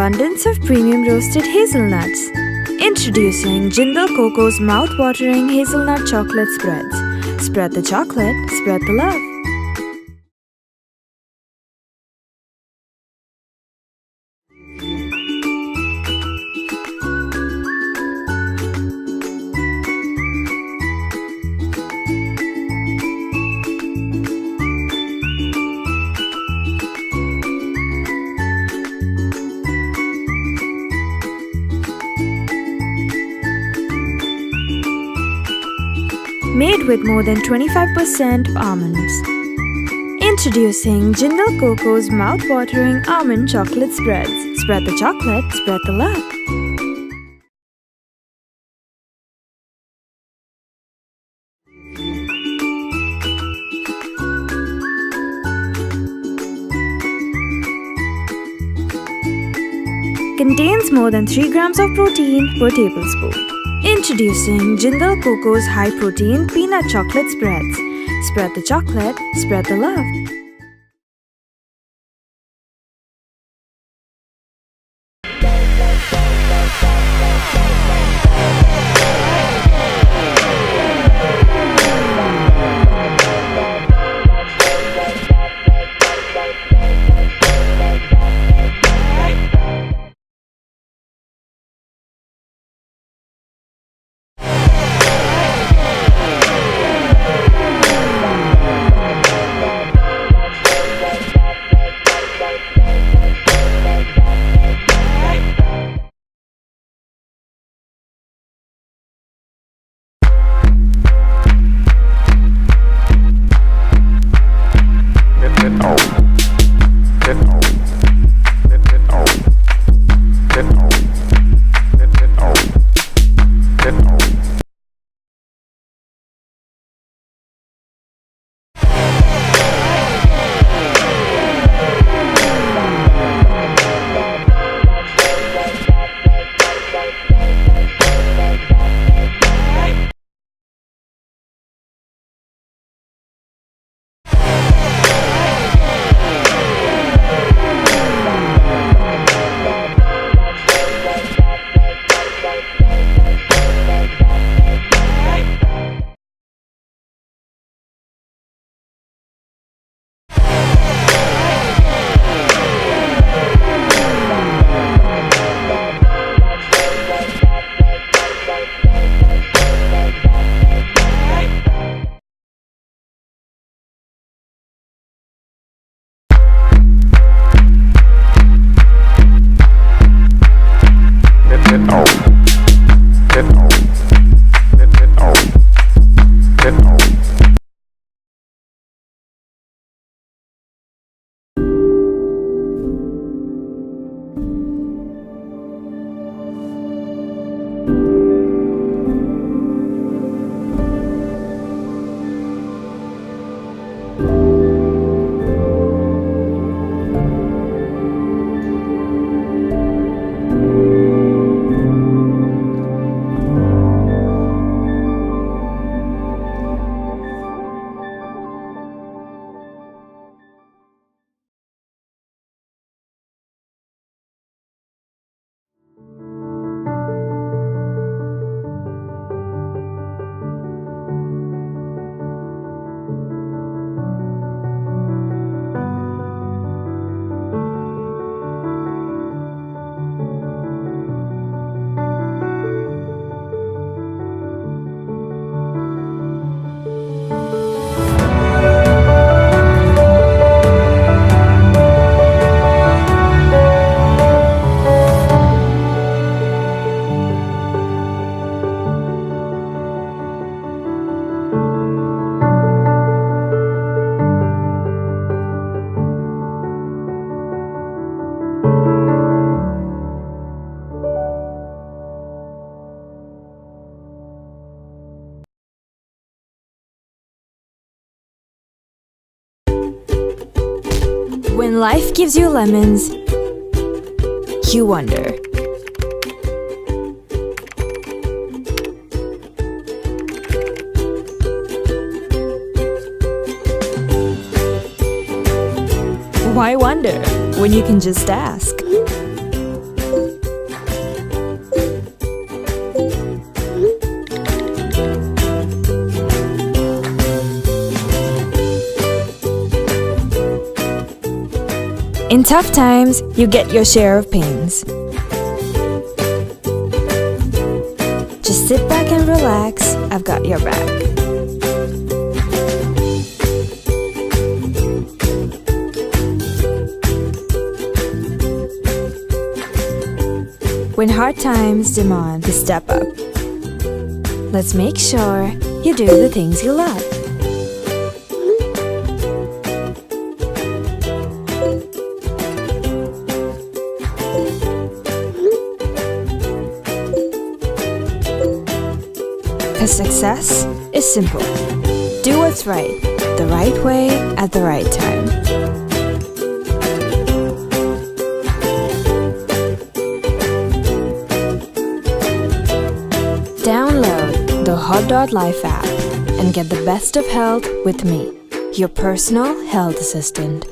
abundance of premium roasted hazelnuts. Introducing Jindal Coco's mouth-watering hazelnut chocolate spreads. Spread the chocolate, spread the love. Made with more than 25% almonds. Introducing Jindal Coco's mouth-watering almond chocolate spreads. Spread the chocolate, spread the love. Contains more than 3 grams of protein per tablespoon. Introducing Jindal Coco's high-protein peanut chocolate spreads. Spread the chocolate, spread the love. When life gives you lemons, you wonder. Why wonder when you can just ask? tough times, you get your share of pains. Just sit back and relax, I've got your back. When hard times demand to step up, let's make sure you do the things you love. Cause success is simple. Do what's right, the right way, at the right time. Download the Hot.Life app and get the best of health with me, your personal health assistant.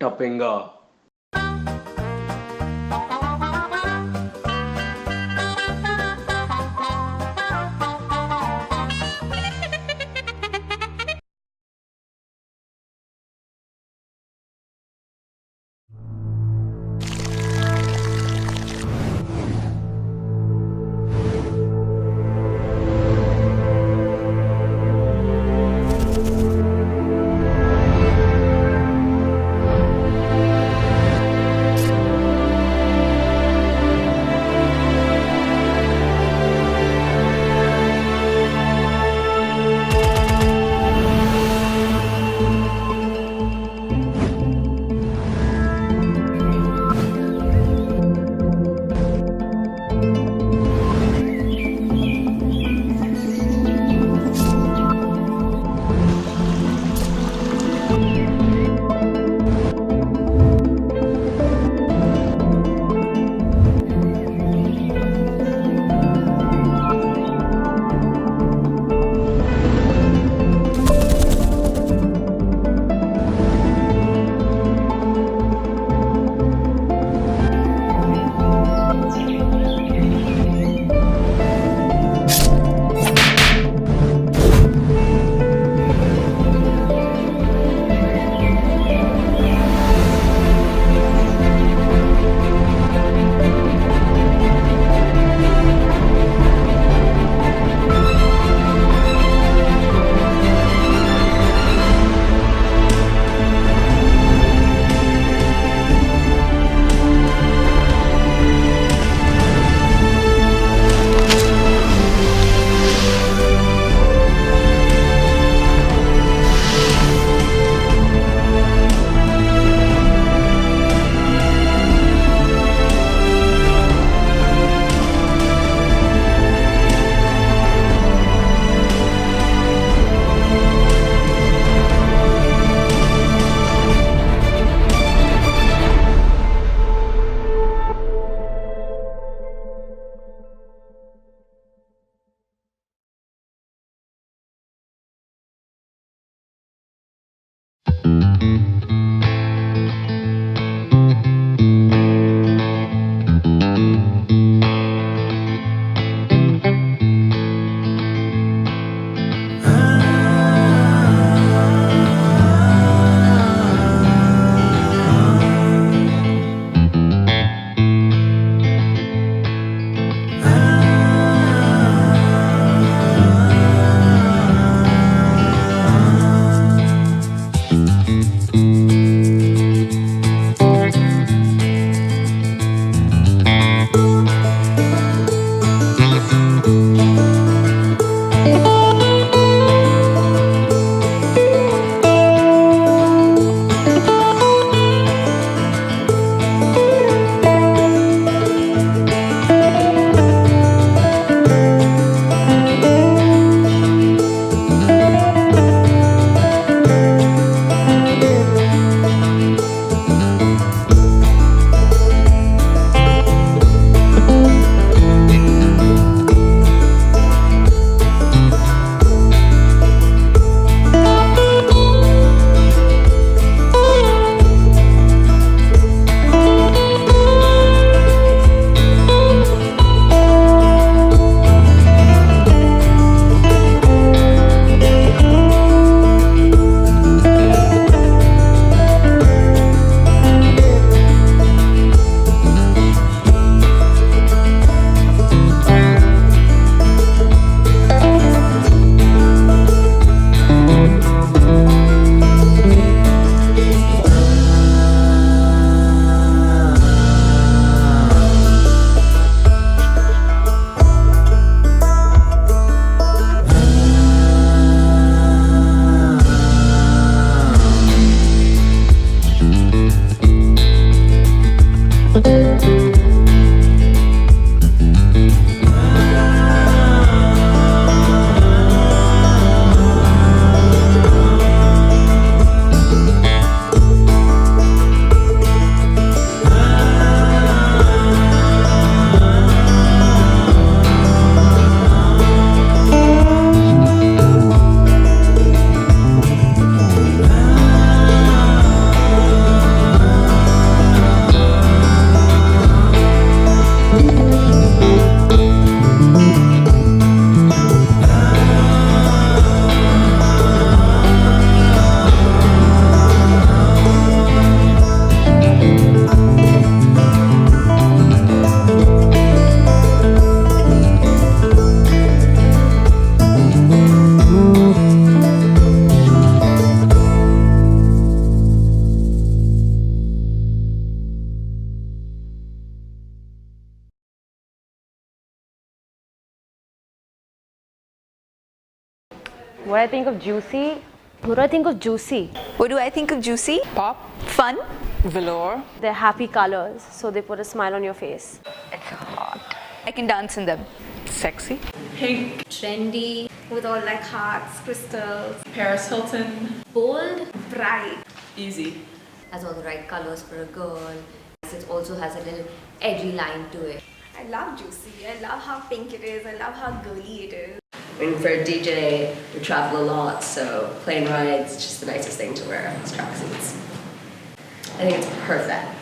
टपेंगा। What I think of juicy? What do I think of juicy? What do I think of juicy? Pop, Fun. velour. They're happy colors, so they put a smile on your face. It's hot. I can dance in them. Sexy. Pink, Trendy, with all like hearts, crystals, Paris Hilton, bold, bright. easy. Has all the right colors for a girl. It also has a little edgy line to it. I love juicy. I love how pink it is. I love how girly it is. I mean, for a DJ, we travel a lot, so plane rides, just the nicest thing to wear is tracksuits. I think it's perfect.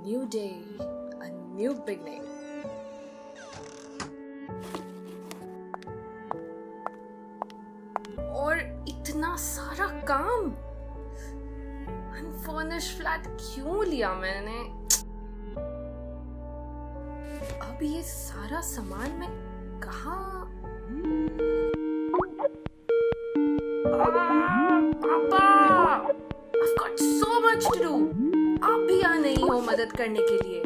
new day, a new beginning. और इतना सारा काम, unfurnished flat क्यों लिया मैंने? अब ये सारा सामान मैं कहाँ? पापा! much to do. आप भी यहाँ नहीं हो मदद करने के लिए.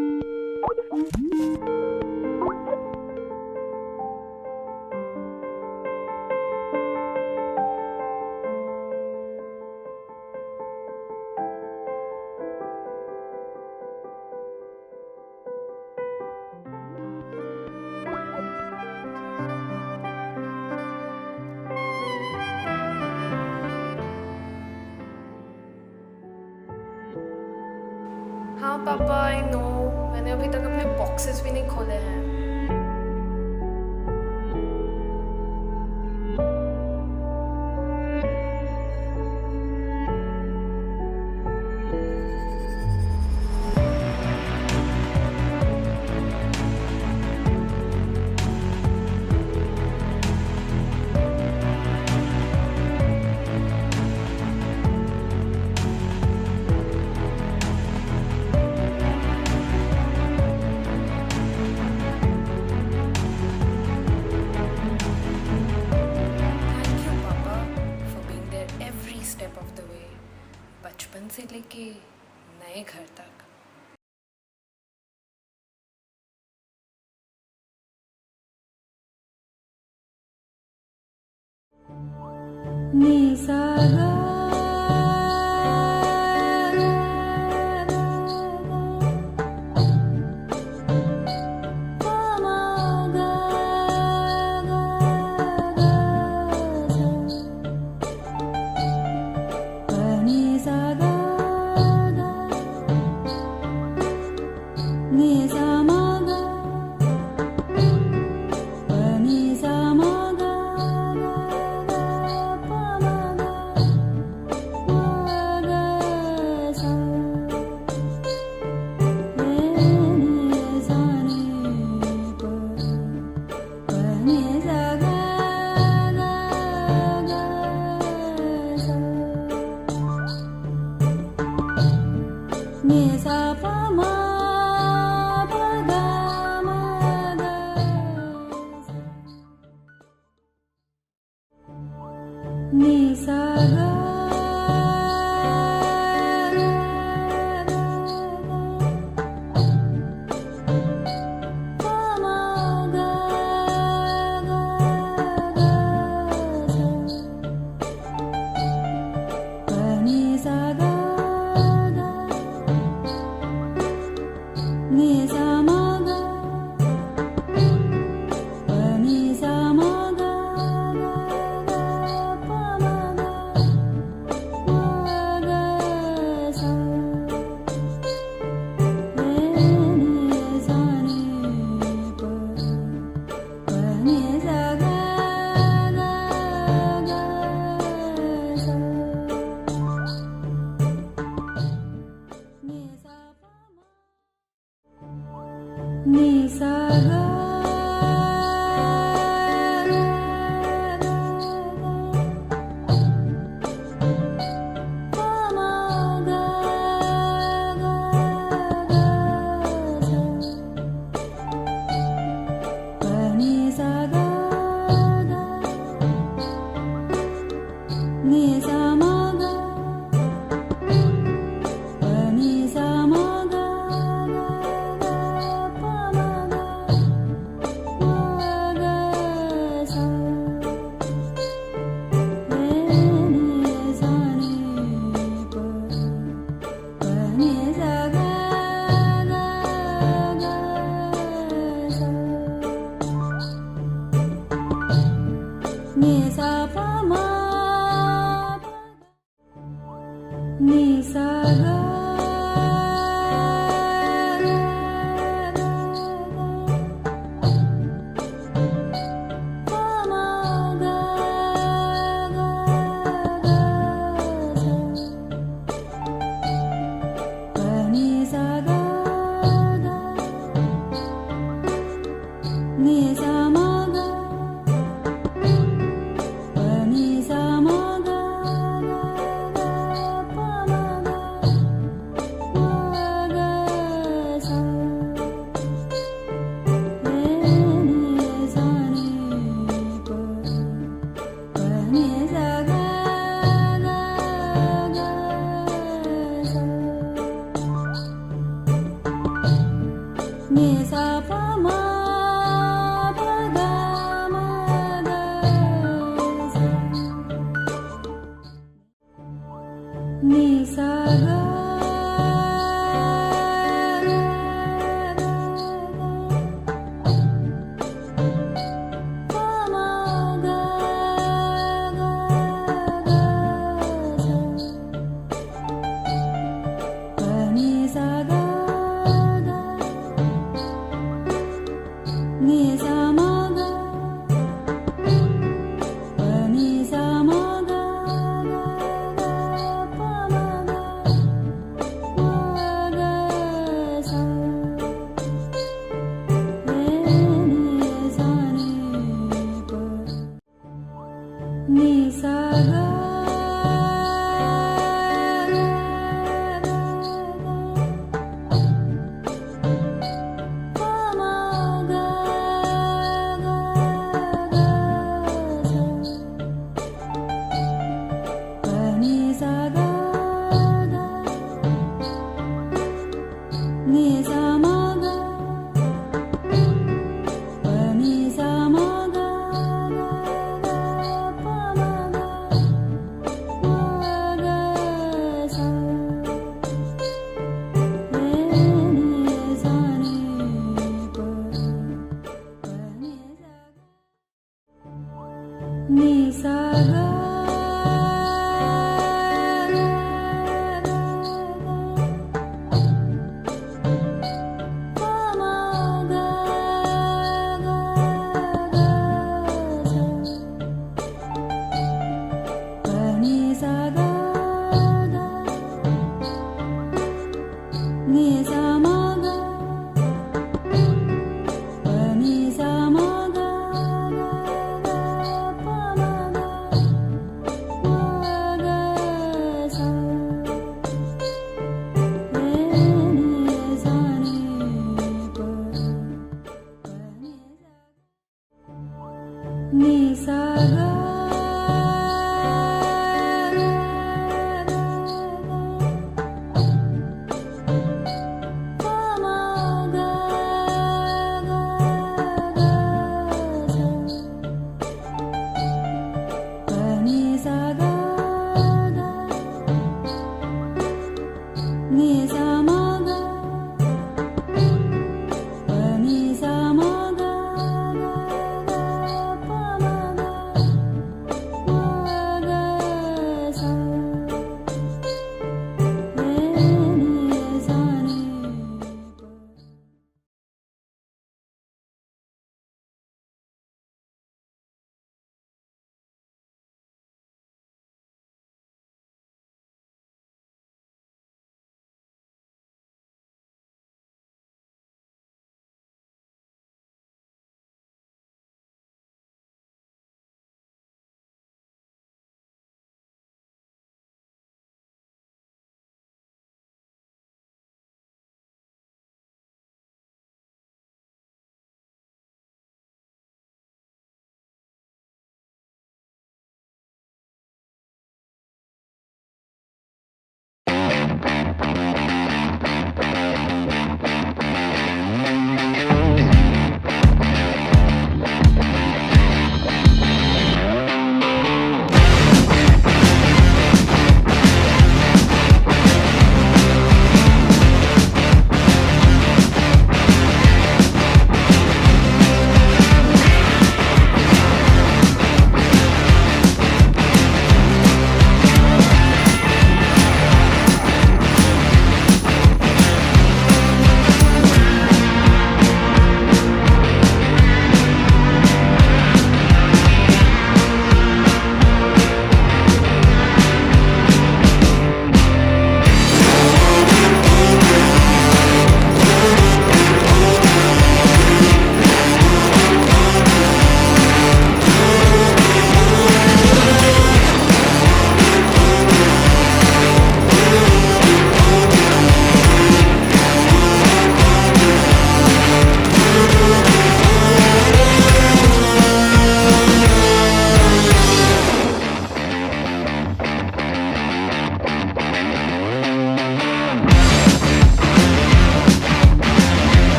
हाँ पापा, आई नो. मैंने अभी तक अपने बॉक्सेस भी नहीं खोले हैं. बचपन से लेके नए घर तक.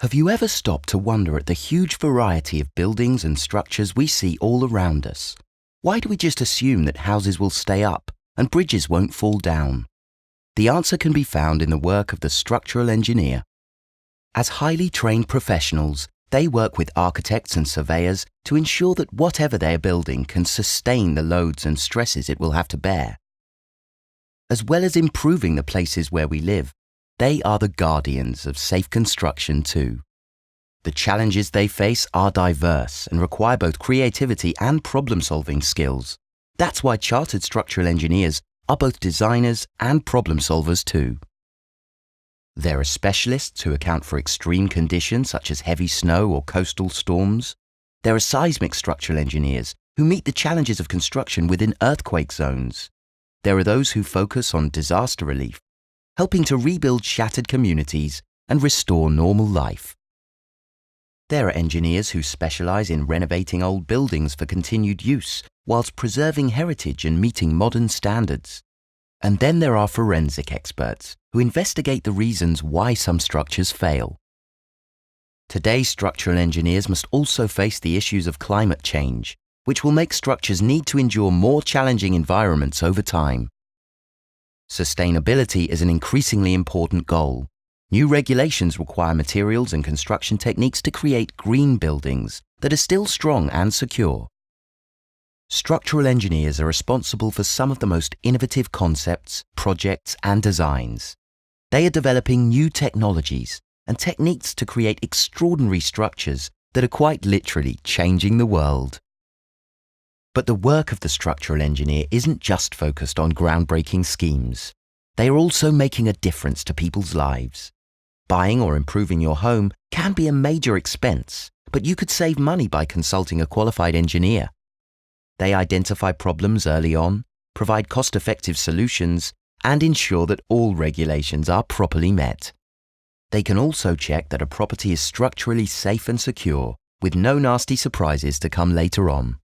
Have you ever stopped to wonder at the huge variety of buildings and structures we see all around us? Why do we just assume that houses will stay up and bridges won't fall down? The answer can be found in the work of the structural engineer. As highly trained professionals, they work with architects and surveyors to ensure that whatever they're building can sustain the loads and stresses it will have to bear. As well as improving the places where we live, they are the guardians of safe construction too. The challenges they face are diverse and require both creativity and problem-solving skills. That's why chartered structural engineers are both designers and problem solvers too. There are specialists who account for extreme conditions such as heavy snow or coastal storms. There are seismic structural engineers who meet the challenges of construction within earthquake zones. There are those who focus on disaster relief, helping to rebuild shattered communities and restore normal life. There are engineers who specialize in renovating old buildings for continued use, whilst preserving heritage and meeting modern standards. And then there are forensic experts who investigate the reasons why some structures fail. Today, structural engineers must also face the issues of climate change, which will make structures need to endure more challenging environments over time. Sustainability is an increasingly important goal. New regulations require materials and construction techniques to create green buildings that are still strong and secure. Structural engineers are responsible for some of the most innovative concepts, projects, and designs. They are developing new technologies and techniques to create extraordinary structures that are quite literally changing the world. But the work of the structural engineer isn't just focused on groundbreaking schemes. They are also making a difference to people's lives. Buying or improving your home can be a major expense, but you could save money by consulting a qualified engineer. They identify problems early on, provide cost-effective solutions, and ensure that all regulations are properly met. They can also check that a property is structurally safe and secure, with no nasty surprises to come later on.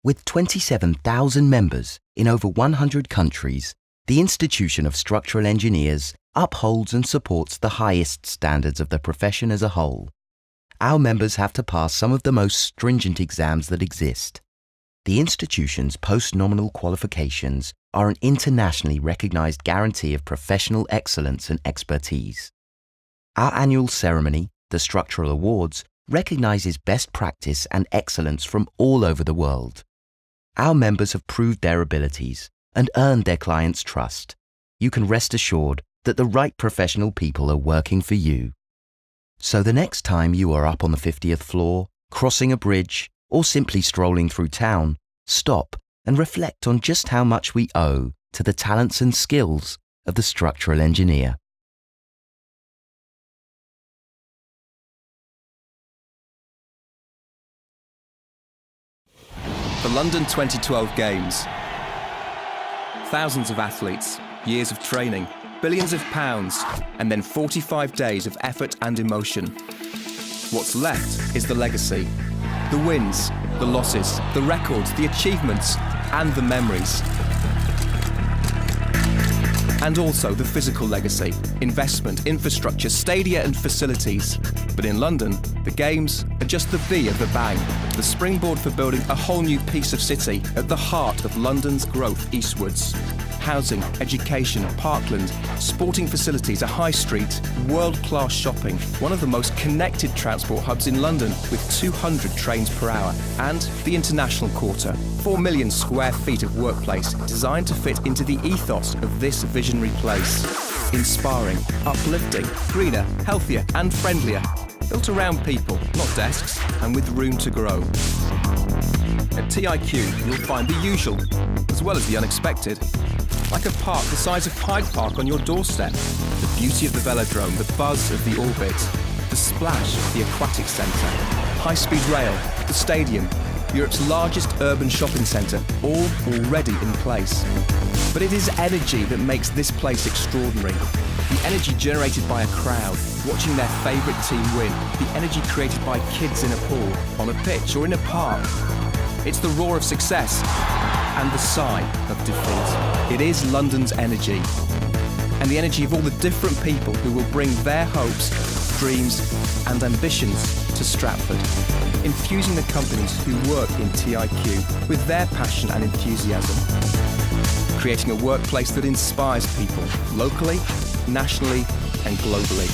With 27,000 members in over 100 countries, the Institution of Structural Engineers upholds and supports the highest standards of the profession as a whole. Our members have to pass some of the most stringent exams that exist. The institution's post-nominal qualifications are an internationally recognized guarantee of professional excellence and expertise. Our annual ceremony, the Structural Awards, recognizes best practice and excellence from all over the world. Our members have proved their abilities and earned their clients' trust. You can rest assured that the right professional people are working for you. So the next time you are up on the 50th floor, crossing a bridge, or simply strolling through town, stop and reflect on just how much we owe to the talents and skills of the structural engineer. The London 2012 Games. Thousands of athletes, years of training, billions of pounds, and then 45 days of effort and emotion. What's left is the legacy. The wins, the losses, the records, the achievements, and the memories. And also the physical legacy, investment, infrastructure, stadia and facilities. But in London, the Games are just the V of the bang, the springboard for building a whole new piece of city at the heart of London's growth eastwards. Housing, education, parkland, sporting facilities, a high street, world-class shopping, one of the most connected transport hubs in London with 200 trains per hour, and the International Quarter, 4 million square feet of workplace designed to fit into the ethos of this visionary place. Inspiring, uplifting, greener, healthier and friendlier, built around people, not desks, and with room to grow. At TIQ, you'll find the usual, as well as the unexpected. Like a park the size of Hyde Park on your doorstep. The beauty of the velodrome, the buzz of the orbit, the splash of the aquatic centre, high-speed rail, the stadium, Europe's largest urban shopping centre, all already in place. But it is energy that makes this place extraordinary. The energy generated by a crowd, watching their favourite team win. The energy created by kids in a pool, on a pitch or in a park. It's the roar of success and the sigh of defeat. It is London's energy, and the energy of all the different people who will bring their hopes dreams and ambitions to Stratford, infusing the companies who work in TIQ with their passion and enthusiasm, creating a workplace that inspires people locally, nationally and globally.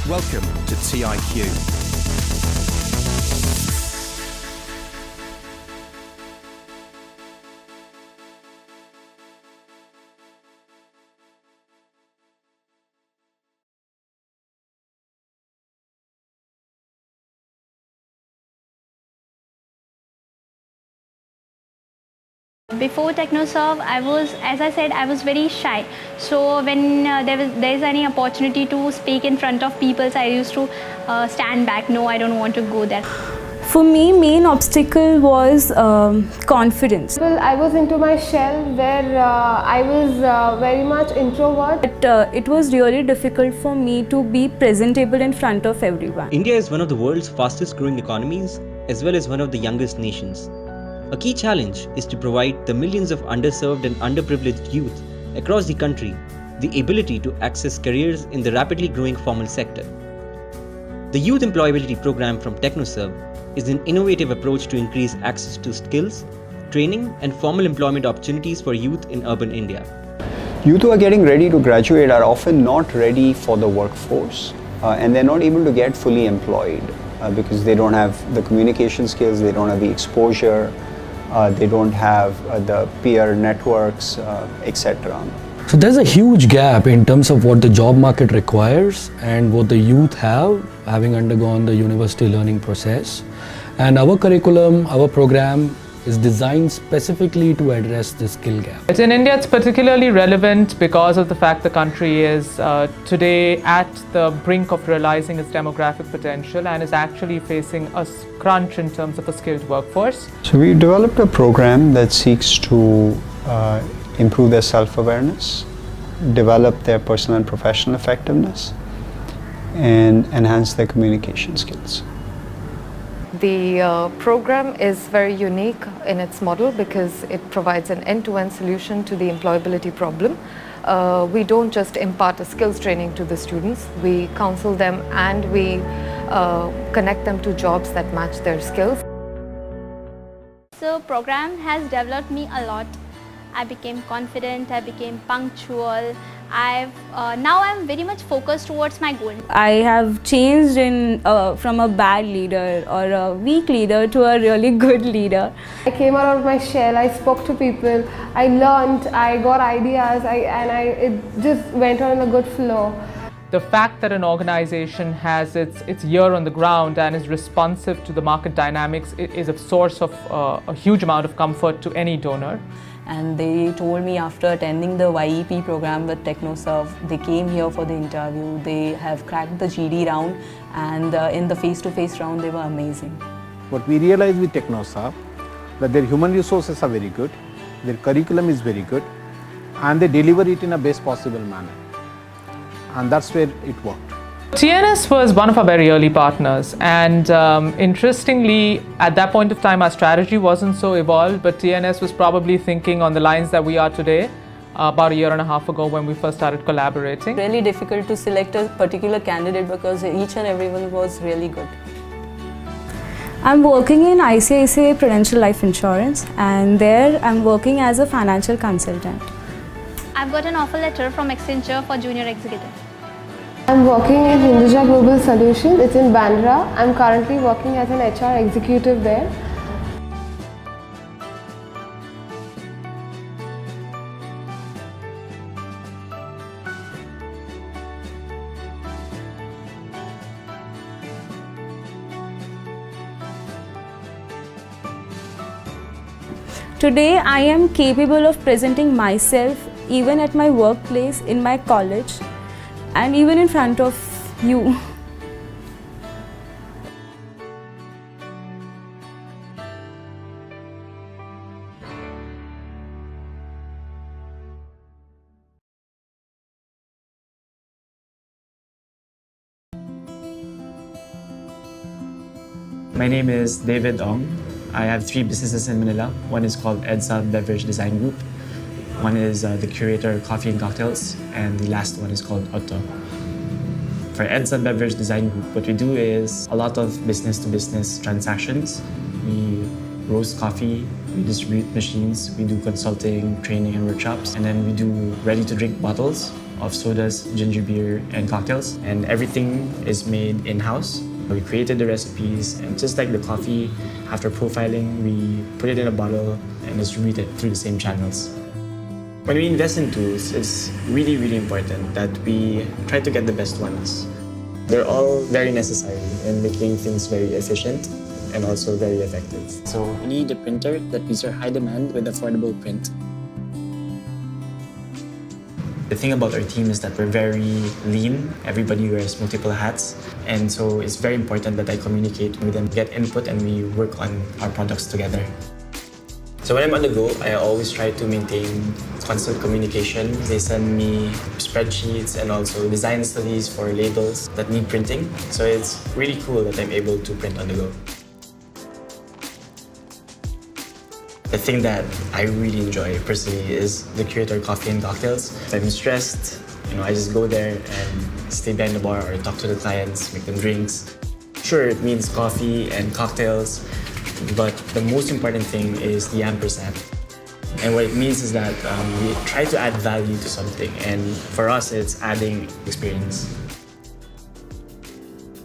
Welcome to TIQ. Before TechnoServe, as I said, I was very shy. So when there's any opportunity to speak in front of people, so I used to stand back. No, I don't want to go there. For me, main obstacle was confidence. Well, I was into my shell where I was very much introvert. But it was really difficult for me to be presentable in front of everyone. India is one of the world's fastest growing economies as well as one of the youngest nations. A key challenge is to provide the millions of underserved and underprivileged youth across the country the ability to access careers in the rapidly growing formal sector. The Youth Employability Program from TechnoServe is an innovative approach to increase access to skills, training and formal employment opportunities for youth in urban India. Youth who are getting ready to graduate are often not ready for the workforce and they're not able to get fully employed because they don't have the communication skills, they don't have the exposure, they don't have the peer networks, etc. So there's a huge gap in terms of what the job market requires and what the youth have, having undergone the university learning process. And our curriculum, our program is designed specifically to address this skill gap. In India, it's particularly relevant because of the fact the country is today at the brink of realizing its demographic potential and is actually facing a crunch in terms of a skilled workforce. So we developed a program that seeks to improve their self-awareness, develop their personal and professional effectiveness, and enhance their communication skills. The program is very unique in its model because it provides an end-to-end solution to the employability problem. We don't just impart a skills training to the students, we counsel them and we connect them to jobs that match their skills. So program has developed me a lot. I became confident, I became punctual. Now I'm very much focused towards my goal. I have changed from a bad leader or a weak leader to a really good leader. I came out of my shell, I spoke to people, I learned, I got ideas, it just went on in a good flow. The fact that an organization has its ear on the ground and is responsive to the market dynamics is a source of a huge amount of comfort to any donor. And they told me after attending the YEP program with TechnoServe, they came here for the interview, they have cracked the GD round, and in the face-to-face round they were amazing. What we realized with TechnoServe, that their human resources are very good, their curriculum is very good, and they deliver it in a best possible manner. And that's where it worked. TNS was one of our very early partners, and interestingly, at that point of time our strategy wasn't so evolved, but TNS was probably thinking on the lines that we are today about a year and a half ago when we first started collaborating. Really difficult to select a particular candidate because each and everyone was really good. I'm working in ICICI Prudential Life Insurance, and there I'm working as a financial consultant. I've got an offer letter from Accenture for junior executive. I'm working in Hinduja Global Solutions, it's in Bandra. I'm currently working as an HR executive there. Today I am capable of presenting myself even at my workplace, in my college, and even in front of you. My name is David Ong. I have 3 businesses in Manila. One is called EDSA Beverage Design Group. One is the Curator Coffee and Cocktails, and the last one is called Otto. For EDSA Beverage Design Group, what we do is a lot of business-to-business transactions. We roast coffee, we distribute machines, we do consulting, training, and workshops, and then we do ready-to-drink bottles of sodas, ginger beer, and cocktails. And everything is made in-house. We created the recipes, and just like the coffee, after profiling, we put it in a bottle and distribute it through the same channels. When we invest in tools, it's really, really important that we try to get the best ones. They're all very necessary in making things very efficient and also very effective. So we need a printer that meets our high demand with affordable print. The thing about our team is that we're very lean. Everybody wears multiple hats. And so it's very important that I communicate with them, get input, and we work on our products together. So when I'm on the go, I always try to maintain constant communication. They send me spreadsheets and also design studies for labels that need printing. So it's really cool that I'm able to print on the go. The thing that I really enjoy personally is the curator coffee and cocktails. If I'm stressed, I just go there and stay behind the bar or talk to the clients, make them drinks. Sure, it means coffee and cocktails, but the most important thing is the ampersand. And what it means is that we try to add value to something, and for us, it's adding experience.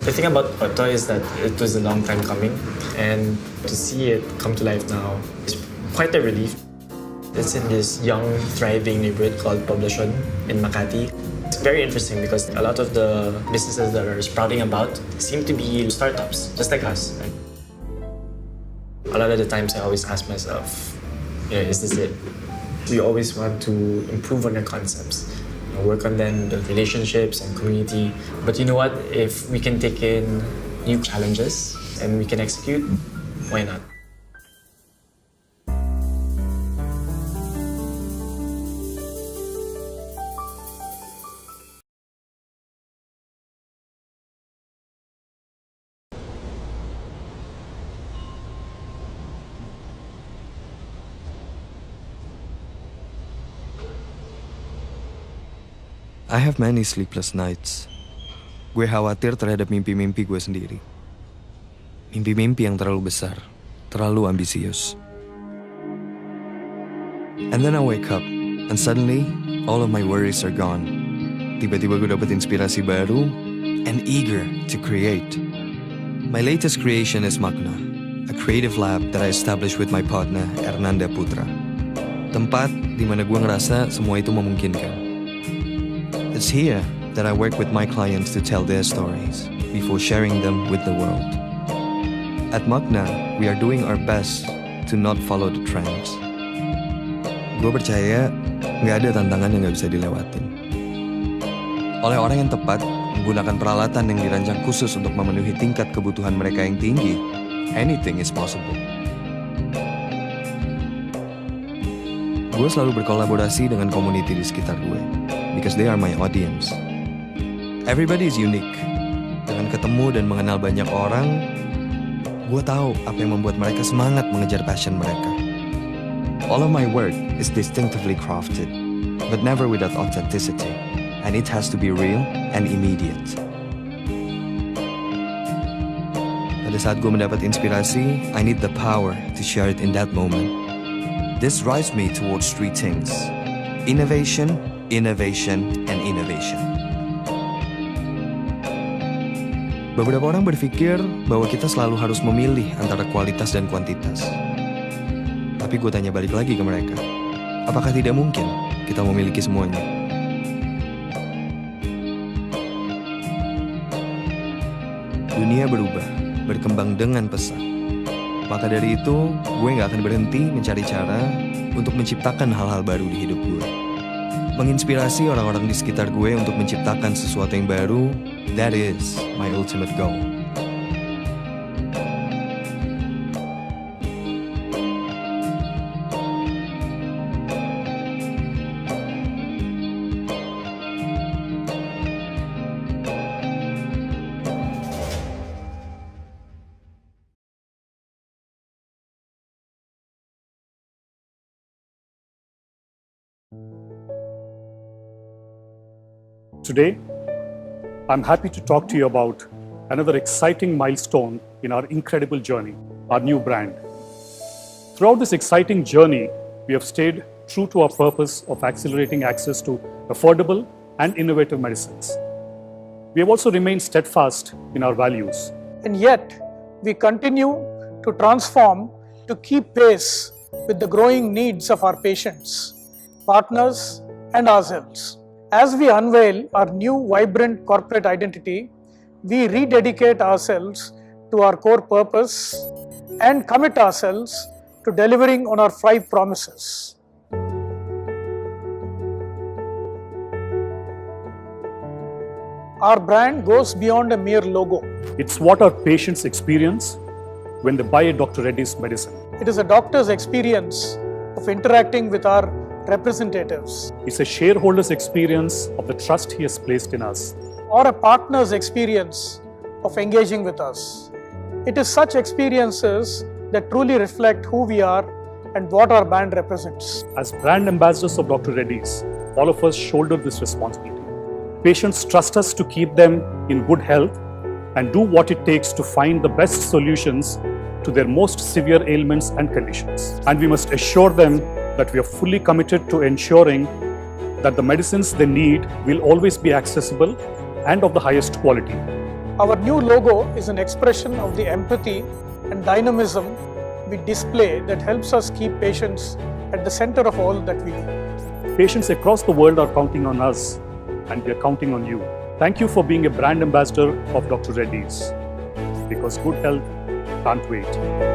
The thing about Otto is that it was a long time coming, and to see it come to life now is quite a relief. It's in this young, thriving neighborhood called Poblacion in Makati. It's very interesting because a lot of the businesses that are sprouting about seem to be startups, just like us. Right? A lot of the times I always ask myself, is this it? We always want to improve on our concepts, work on them, build relationships and community. But you know what? If we can take in new challenges and we can execute, why not? I have many sleepless nights. Gue khawatir terhadap mimpi-mimpi gue sendiri. Mimpi-mimpi yang terlalu besar, terlalu ambisius. And then I wake up, and suddenly, all of my worries are gone. Tiba-tiba gue dapet inspirasi baru, and eager to create. My latest creation is Magna, a creative lab that I established with my partner, Hernanda Putra. Tempat di mana gue ngerasa semua itu memungkinkan. It's here that I work with my clients to tell their stories before sharing them with the world. At Magna, we are doing our best to not follow the trends. Gue percaya nggak ada tantangan yang nggak bisa dilewatin. Oleh orang yang tepat, menggunakan peralatan yang dirancang khusus untuk memenuhi tingkat kebutuhan mereka yang tinggi, anything is possible. Gue selalu berkolaborasi dengan community di sekitar gue, because they are my audience. Everybody is unique. Dengan ketemu dan mengenal banyak orang, gue tahu apa yang membuat mereka semangat mengejar passion mereka. All of my work is distinctively crafted, but never without authenticity, and it has to be real and immediate. Pada saat gue mendapat inspirasi, I need the power to share it in that moment. This drives me towards three things: innovation, innovation, and innovation. Beberapa orang berpikir bahwa kita selalu harus memilih antara kualitas dan kuantitas. Tapi gue tanya balik lagi ke mereka, apakah tidak mungkin kita memiliki semuanya? Dunia berubah, berkembang dengan pesat. Maka dari itu, gue gak akan berhenti mencari cara untuk menciptakan hal-hal baru di hidup gue. Menginspirasi orang-orang di sekitar gue untuk menciptakan sesuatu yang baru, that is my ultimate goal. Today, I'm happy to talk to you about another exciting milestone in our incredible journey, our new brand. Throughout this exciting journey, we have stayed true to our purpose of accelerating access to affordable and innovative medicines. We have also remained steadfast in our values. And yet, we continue to transform to keep pace with the growing needs of our patients, partners, and ourselves. As we unveil our new vibrant corporate identity, we rededicate ourselves to our core purpose and commit ourselves to delivering on our 5 promises. Our brand goes beyond a mere logo. It's what our patients experience when they buy a Dr. Reddy's medicine. It is a doctor's experience of interacting with our representatives. It's a shareholder's experience of the trust he has placed in us. Or a partner's experience of engaging with us. It is such experiences that truly reflect who we are and what our brand represents. As brand ambassadors of Dr. Reddy's, all of us shoulder this responsibility. Patients trust us to keep them in good health and do what it takes to find the best solutions to their most severe ailments and conditions. And we must assure them that we are fully committed to ensuring that the medicines they need will always be accessible and of the highest quality. Our new logo is an expression of the empathy and dynamism we display that helps us keep patients at the center of all that we do. Patients across the world are counting on us, and we are counting on you. Thank you for being a brand ambassador of Dr. Reddy's, because good health can't wait.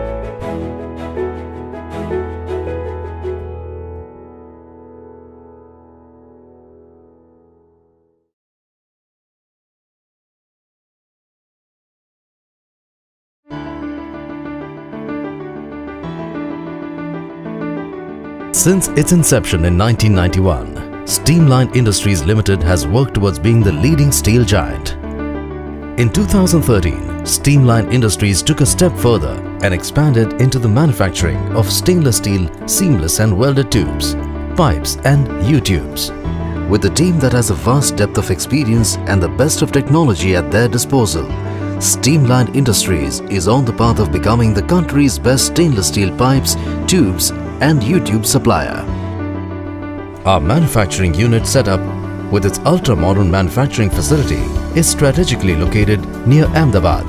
Since its inception in 1991, Streamline Industries Limited has worked towards being the leading steel giant. In 2013, Streamline Industries took a step further and expanded into the manufacturing of stainless steel, seamless and welded tubes, pipes and U-tubes. With a team that has a vast depth of experience and the best of technology at their disposal, Streamline Industries is on the path of becoming the country's best stainless steel pipes, tubes and U-tube supplier. Our manufacturing unit setup with its ultra-modern manufacturing facility is strategically located near Ahmedabad.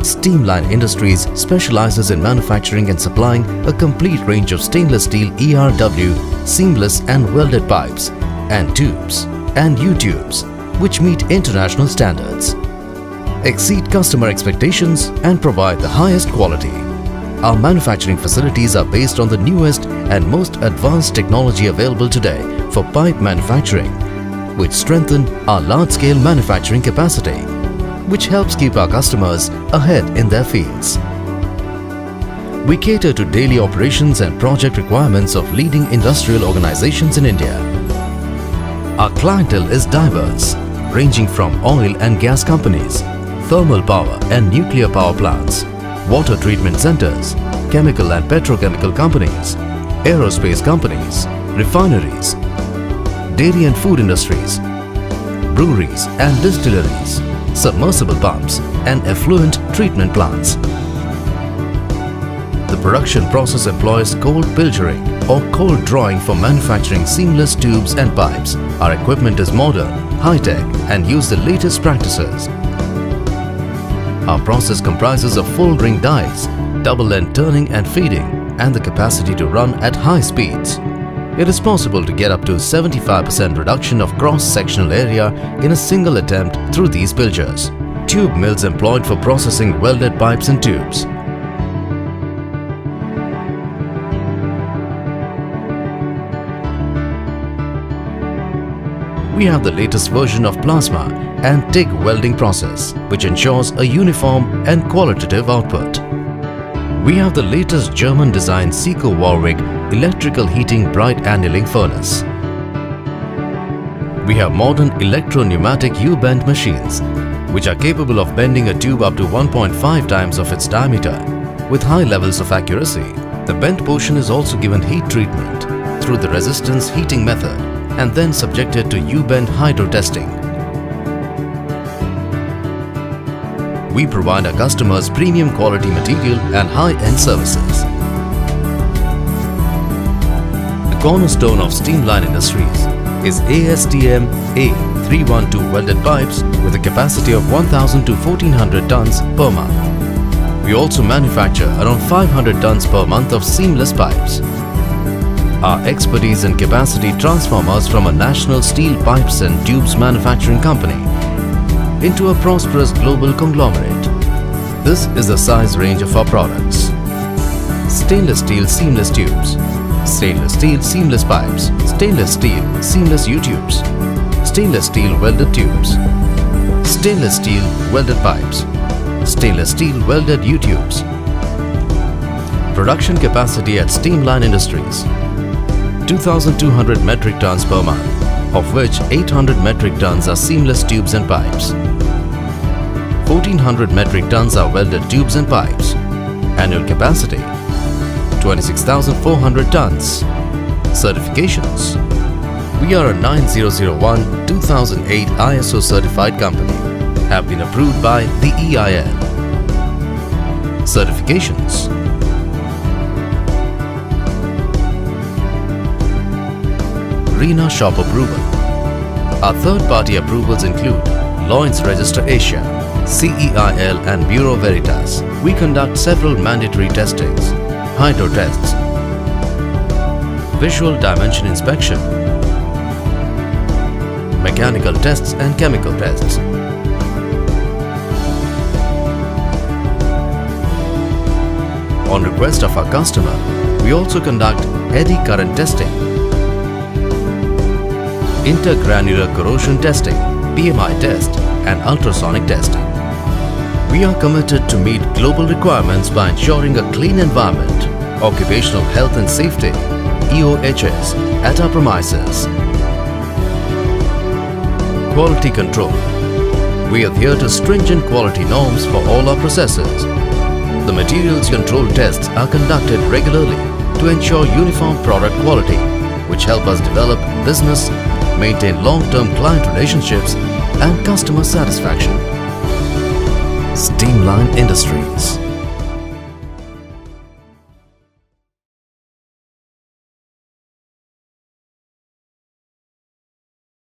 Streamline Industries specializes in manufacturing and supplying a complete range of stainless steel ERW, seamless and welded pipes and tubes and U-tubes which meet international standards, exceed customer expectations and provide the highest quality. Our manufacturing facilities are based on the newest and most advanced technology available today for pipe manufacturing, which strengthen our large-scale manufacturing capacity, which helps keep our customers ahead in their fields. We cater to daily operations and project requirements of leading industrial organizations in India. Our clientele is diverse, ranging from oil and gas companies, thermal power and nuclear power plants, water treatment centers, chemical and petrochemical companies, aerospace companies, refineries, dairy and food industries, breweries and distilleries, submersible pumps and effluent treatment plants. The production process employs cold pilgering or cold drawing for manufacturing seamless tubes and pipes. Our equipment is modern, high-tech and use the latest practices. Our process comprises of full ring dies, double end turning and feeding, and the capacity to run at high speeds. It is possible to get up to 75% reduction of cross-sectional area in a single attempt through these pilgers. Tube mills employed for processing welded pipes and tubes. We have the latest version of plasma and TIG welding process, which ensures a uniform and qualitative output. We have the latest German-designed Seco-Warwick electrical heating bright annealing furnace. We have modern electro-pneumatic U-bend machines, which are capable of bending a tube up to 1.5 times of its diameter with high levels of accuracy. The bent portion is also given heat treatment through the resistance heating method and then subjected to U-bend hydro testing. we provide our customers premium quality material and high-end services. The cornerstone of Streamline Industries is ASTM A312 welded pipes with a capacity of 1000 to 1400 tons per month. We also manufacture around 500 tons per month of seamless pipes. Our expertise and capacity transform us from a national steel pipes and tubes manufacturing company into a prosperous global conglomerate. This is the size range of our products. Stainless steel seamless tubes, stainless steel seamless pipes, stainless steel seamless U-tubes, stainless steel welded tubes, stainless steel welded pipes, stainless steel welded U-tubes. Production capacity at Streamline Industries: 2,200 metric tons per month, of which 800 metric tons are seamless tubes and pipes. 1,400 metric tons are welded tubes and pipes. Annual capacity: 26,400 tons. Certifications: we are a 9001-2008 ISO certified company. Have been approved by the EIL. Certifications: RENA shop approval. Our third-party approvals include Lloyd's Register Asia, CEIL and Bureau Veritas. We conduct several mandatory testings, hydro tests, visual dimension inspection, mechanical tests and chemical tests. On request of our customer, we also conduct eddy current testing, intergranular corrosion testing, PMI test and ultrasonic testing. We are committed to meet global requirements by ensuring a clean environment, occupational health and safety, EOHS, at our premises. Quality control. We adhere to stringent quality norms for all our processes. The materials control tests are conducted regularly to ensure uniform product quality, which help us develop business, maintain long-term client relationships and customer satisfaction. Streamline Industries.